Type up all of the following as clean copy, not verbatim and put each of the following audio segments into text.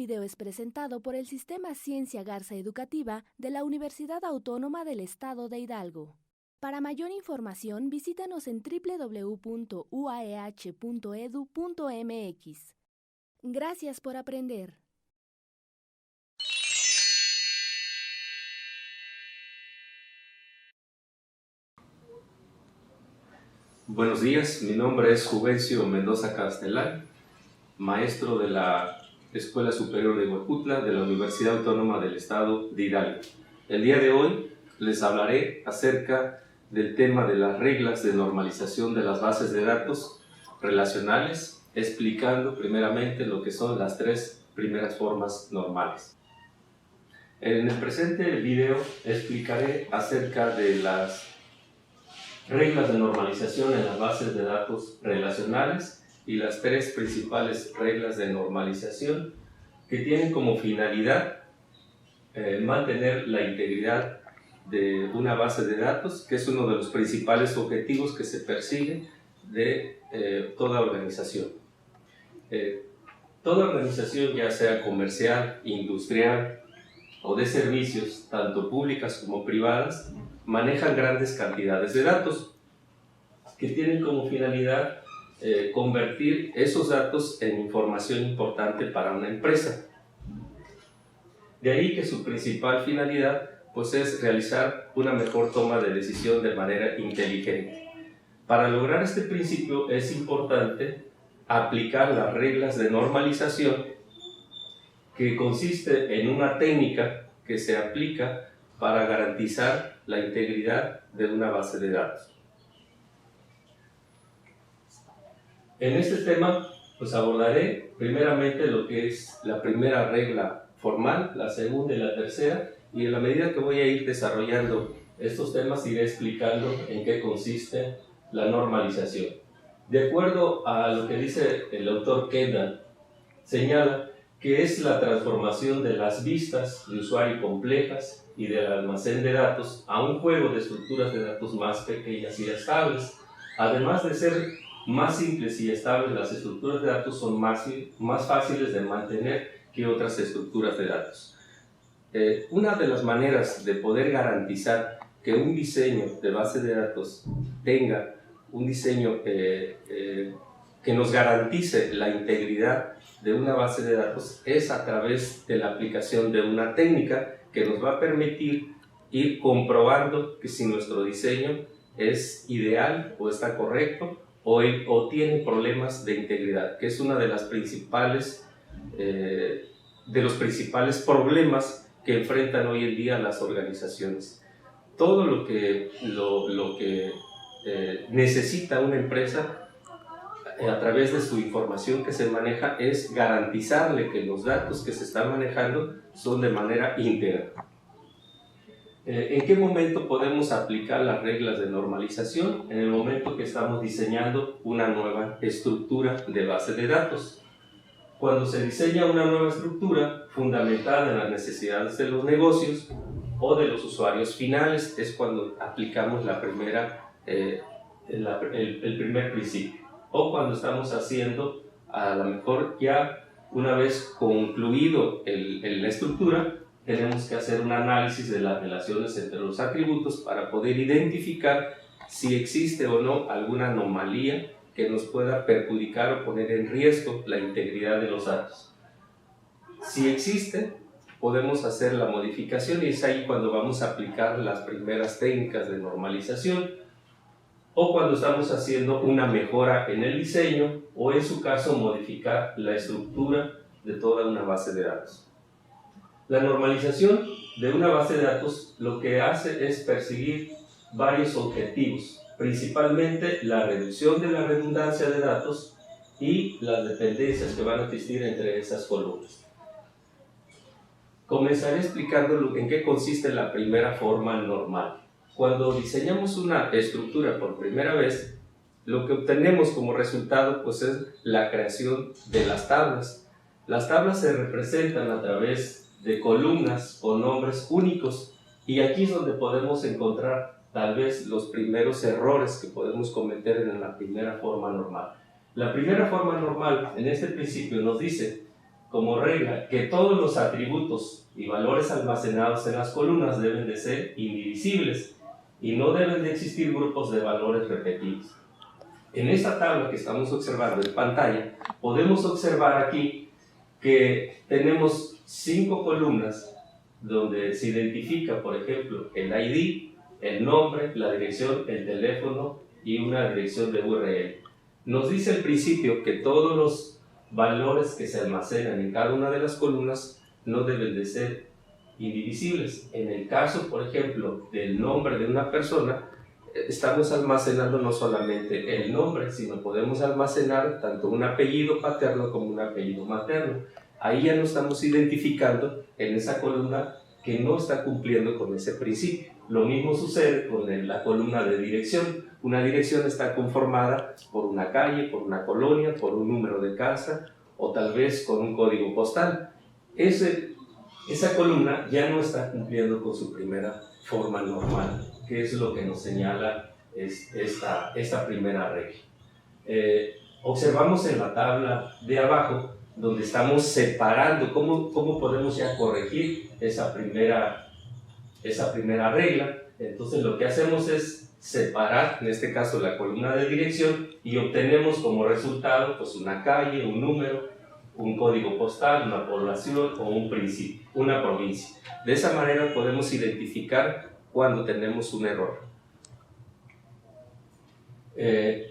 video es presentado por el Sistema Ciencia Garza Educativa de la Universidad Autónoma del Estado de Hidalgo. Para mayor información, visítanos en www.uaeh.edu.mx. Gracias por aprender. Buenos días, mi nombre es Juvencio Mendoza Castelán, maestro de la Escuela Superior de Huejutla de la Universidad Autónoma del Estado de Hidalgo. El día de hoy les hablaré acerca del tema de las reglas de normalización de las bases de datos relacionales, explicando primeramente lo que son las tres primeras formas normales. En el presente video explicaré acerca de las reglas de normalización en las bases de datos relacionales y las tres principales reglas de normalización que tienen como finalidad mantener la integridad de una base de datos, que es uno de los principales objetivos que se persigue de toda organización. Toda organización, ya sea comercial, industrial o de servicios, tanto públicas como privadas, manejan grandes cantidades de datos que tienen como finalidad convertir esos datos en información importante para una empresa. De ahí que su principal finalidad pues, es realizar una mejor toma de decisión de manera inteligente. Para lograr este principio es importante aplicar las reglas de normalización, que consiste en una técnica que se aplica para garantizar la integridad de una base de datos. En este tema pues abordaré primeramente lo que es la primera regla formal, la segunda y la tercera, y en la medida que voy a ir desarrollando estos temas iré explicando en qué consiste la normalización. De acuerdo a lo que dice el autor Kendall, señala que es la transformación de las vistas de usuario complejas y del almacén de datos a un juego de estructuras de datos más pequeñas y estables. Además de ser más simples y estables, las estructuras de datos son más fáciles de mantener que otras estructuras de datos. Una de las maneras de poder garantizar que un diseño de base de datos tenga un diseño que nos garantice la integridad de una base de datos es a través de la aplicación de una técnica que nos va a permitir ir comprobando que si nuestro diseño es ideal o está correcto o tiene problemas de integridad, que es una de las principales de los principales problemas que enfrentan hoy en día las organizaciones. Todo lo que necesita una empresa a través de su información que se maneja es garantizarle que los datos que se están manejando son de manera íntegra. ¿En qué momento podemos aplicar las reglas de normalización? En el momento que estamos diseñando una nueva estructura de base de datos. Cuando se diseña una nueva estructura fundamentada en las necesidades de los negocios o de los usuarios finales, es cuando aplicamos el primer principio. O cuando estamos haciendo, a lo mejor ya una vez concluido la estructura, tenemos que hacer un análisis de las relaciones entre los atributos para poder identificar si existe o no alguna anomalía que nos pueda perjudicar o poner en riesgo la integridad de los datos. Si existe, podemos hacer la modificación y es ahí cuando vamos a aplicar las primeras técnicas de normalización o cuando estamos haciendo una mejora en el diseño o en su caso modificar la estructura de toda una base de datos. La normalización de una base de datos lo que hace es perseguir varios objetivos, principalmente la reducción de la redundancia de datos y las dependencias que van a existir entre esas columnas. Comenzaré explicando en qué consiste la primera forma normal. Cuando diseñamos una estructura por primera vez, lo que obtenemos como resultado pues, es la creación de las tablas. Las tablas se representan a través de columnas o nombres únicos y aquí es donde podemos encontrar tal vez los primeros errores que podemos cometer en la primera forma normal. La primera forma normal en este principio nos dice como regla que todos los atributos y valores almacenados en las columnas deben de ser indivisibles y no deben de existir grupos de valores repetidos. En esta tabla que estamos observando en pantalla, podemos observar aquí que tenemos 5 columnas donde se identifica, por ejemplo, el ID, el nombre, la dirección, el teléfono y una dirección de URL. Nos dice al principio que todos los valores que se almacenan en cada una de las columnas no deben de ser indivisibles. En el caso, por ejemplo, del nombre de una persona, estamos almacenando no solamente el nombre, sino podemos almacenar tanto un apellido paterno como un apellido materno. Ahí ya nos estamos identificando en esa columna que no está cumpliendo con ese principio. Lo mismo sucede con la columna de dirección. Una dirección está conformada por una calle, por una colonia, por un número de casa o tal vez con un código postal. Esa columna ya no está cumpliendo con su primera forma normal, que es lo que nos señala esta primera regla. Observamos en la tabla de abajo donde estamos separando cómo podemos ya corregir esa primera regla. Entonces lo que hacemos es separar, en este caso, la columna de dirección y obtenemos como resultado pues una calle, un número, un código postal, una población o un principio, una provincia. De esa manera podemos identificar cuando tenemos un error.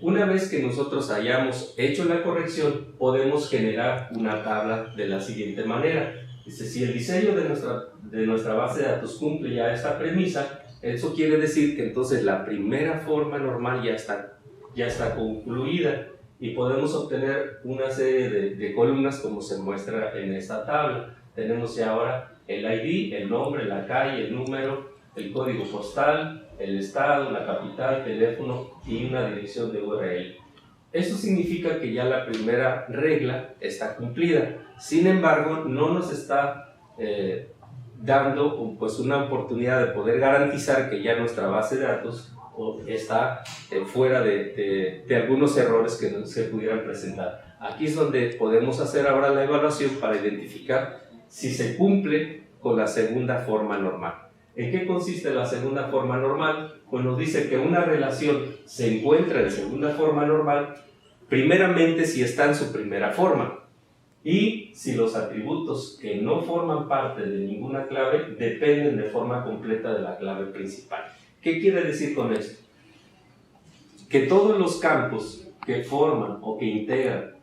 Una vez que nosotros hayamos hecho la corrección, podemos generar una tabla de la siguiente manera. Dice, si el diseño de nuestra base de datos cumple ya esta premisa, eso quiere decir que entonces la primera forma normal ya está concluida y podemos obtener una serie de columnas como se muestra en esta tabla. Tenemos ya ahora el ID, el nombre, la calle, el número, el código postal, el estado, la capital, teléfono y una dirección de URL. Esto significa que ya la primera regla está cumplida. Sin embargo, no nos está dando pues, una oportunidad de poder garantizar que ya nuestra base de datos está fuera de algunos errores que se pudieran presentar. Aquí es donde podemos hacer ahora la evaluación para identificar si se cumple con la segunda forma normal. ¿En qué consiste la segunda forma normal? Pues nos dice que una relación se encuentra en segunda forma normal primeramente si está en su primera forma y si los atributos que no forman parte de ninguna clave dependen de forma completa de la clave principal. ¿Qué quiere decir con esto? Que todos los campos que forman o que integran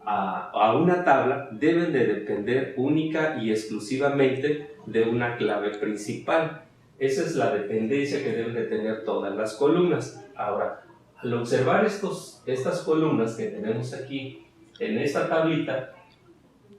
a una tabla deben de depender única y exclusivamente de una clave principal. Esa es la dependencia que deben de tener todas las columnas. Ahora, al observar estas columnas que tenemos aquí en esta tablita,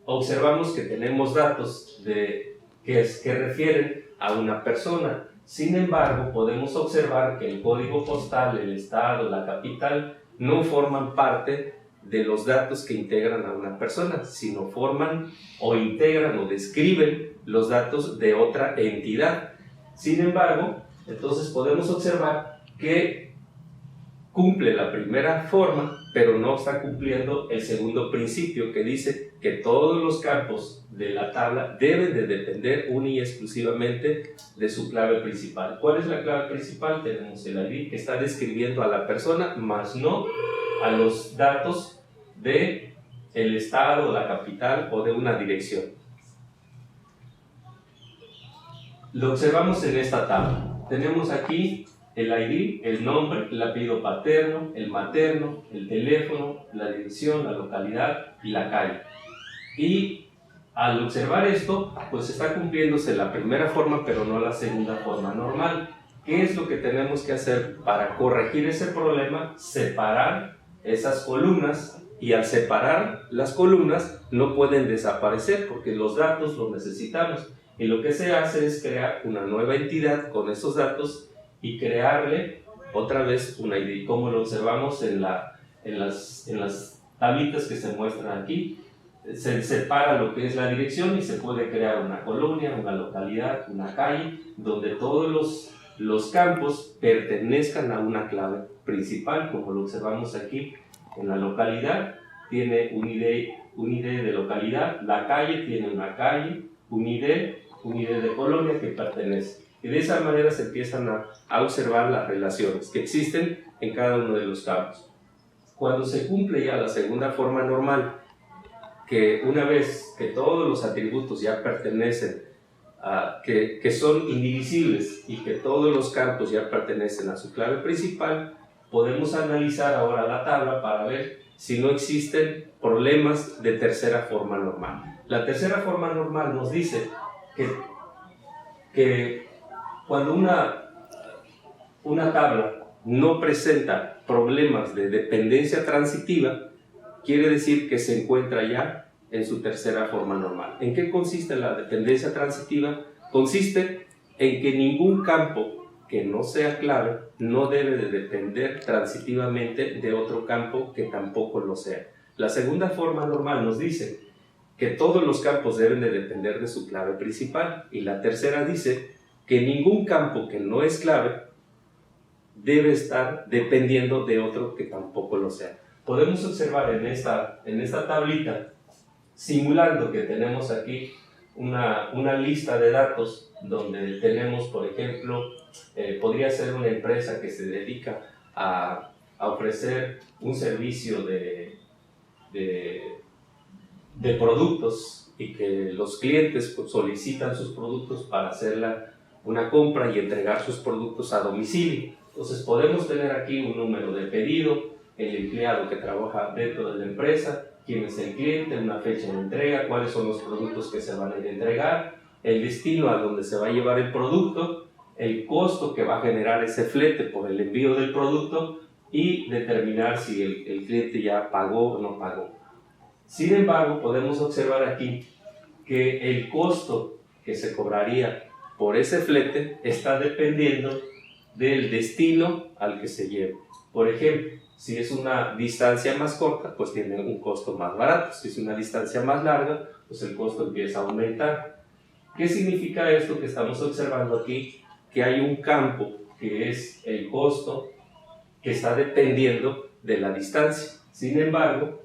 observamos que tenemos datos que refieren a una persona. Sin embargo, podemos observar que el código postal, el estado, la capital no forman parte de los datos que integran a una persona, sino forman o integran o describen los datos de otra entidad. Sin embargo, entonces podemos observar que cumple la primera forma, pero no está cumpliendo el segundo principio que dice que todos los campos de la tabla deben de depender única y exclusivamente de su clave principal. ¿Cuál es la clave principal? Tenemos el ID que está describiendo a la persona, más no a los datos de el estado, la capital o de una dirección. Lo observamos en esta tabla. Tenemos aquí el ID, el nombre, el apellido paterno, el materno, el teléfono, la dirección, la localidad y la calle. Y al observar esto, pues está cumpliéndose la primera forma, pero no la segunda forma normal. ¿Qué es lo que tenemos que hacer para corregir ese problema? Separar esas columnas, y al separar las columnas no pueden desaparecer porque los datos los necesitamos. Y lo que se hace es crear una nueva entidad con esos datos y crearle otra vez un ID, como lo observamos en las tablitas que se muestran aquí. Se separa lo que es la dirección y se puede crear una colonia, una localidad, una calle, donde todos los campos pertenezcan a una clave principal, como lo observamos aquí en la localidad. tiene un ID de localidad, la calle tiene una calle, un ID de colonia que pertenece. Y de esa manera se empiezan a observar las relaciones que existen en cada uno de los campos. Cuando se cumple ya la segunda forma normal, que una vez que todos los atributos ya pertenecen, que son indivisibles y que todos los campos ya pertenecen a su clave principal, podemos analizar ahora la tabla para ver si no existen problemas de tercera forma normal. La tercera forma normal nos dice que cuando una tabla no presenta problemas de dependencia transitiva, quiere decir que se encuentra ya en su tercera forma normal. ¿En qué consiste la dependencia transitiva? Consiste en que ningún campo que no sea clave no debe de depender transitivamente de otro campo que tampoco lo sea. La segunda forma normal nos dice que todos los campos deben de depender de su clave principal, y la tercera dice que ningún campo que no es clave debe estar dependiendo de otro que tampoco lo sea. Podemos observar en esta tablita, simulando que tenemos aquí una lista de datos donde tenemos, por ejemplo, podría ser una empresa que se dedica a ofrecer un servicio de productos, y que los clientes pues, solicitan sus productos para hacer una compra y entregar sus productos a domicilio. Entonces podemos tener aquí un número de pedido, el empleado que trabaja dentro de la empresa, quién es el cliente, una fecha de entrega, cuáles son los productos que se van a ir a entregar, el destino a donde se va a llevar el producto, el costo que va a generar ese flete por el envío del producto, y determinar si el cliente ya pagó o no pagó. Sin embargo, podemos observar aquí que el costo que se cobraría por ese flete está dependiendo del destino al que se lleve. Por ejemplo, si es una distancia más corta, pues tiene un costo más barato. Si es una distancia más larga, pues el costo empieza a aumentar. ¿Qué significa esto que estamos observando aquí? Que hay un campo que es el costo que está dependiendo de la distancia. Sin embargo,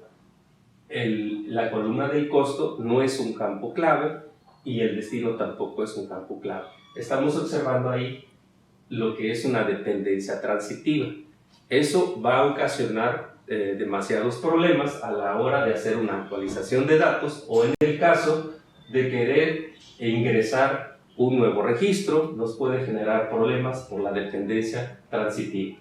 la columna del costo no es un campo clave y el destino tampoco es un campo clave. Estamos observando ahí lo que es una dependencia transitiva. Eso va a ocasionar demasiados problemas a la hora de hacer una actualización de datos, o en el caso de querer ingresar un nuevo registro, nos puede generar problemas por la dependencia transitiva.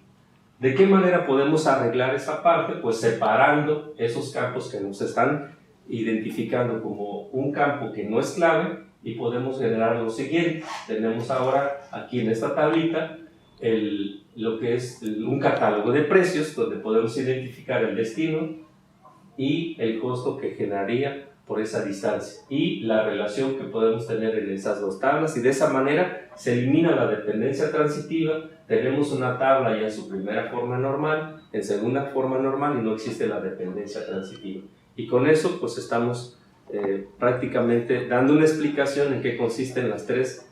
¿De qué manera podemos arreglar esa parte? Pues separando esos campos que nos están identificando como un campo que no es clave, y podemos generar lo siguiente. Tenemos ahora aquí en esta tablita lo que es un catálogo de precios, donde podemos identificar el destino y el costo que generaría por esa distancia, y la relación que podemos tener en esas dos tablas, y de esa manera se elimina la dependencia transitiva. Tenemos una tabla ya en su primera forma normal, en segunda forma normal, y no existe la dependencia transitiva. Y con eso pues estamos prácticamente dando una explicación en qué consisten las tres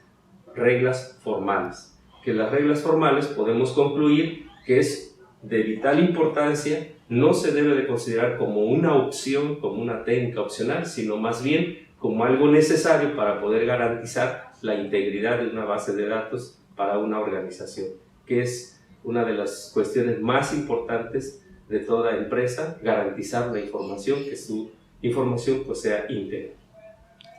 reglas formales. Que las reglas formales podemos concluir que es de vital importancia, no se debe de considerar como una opción, como una técnica opcional, sino más bien como algo necesario para poder garantizar la integridad de una base de datos para una organización, que es una de las cuestiones más importantes de toda empresa, garantizar la información, que su información pues sea íntegra.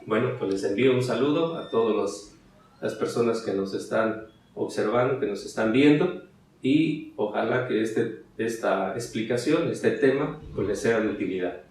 Bueno, pues les envío un saludo a todas las personas que nos están observando, que nos están viendo, y ojalá que esta explicación, este tema, pues les sea de utilidad.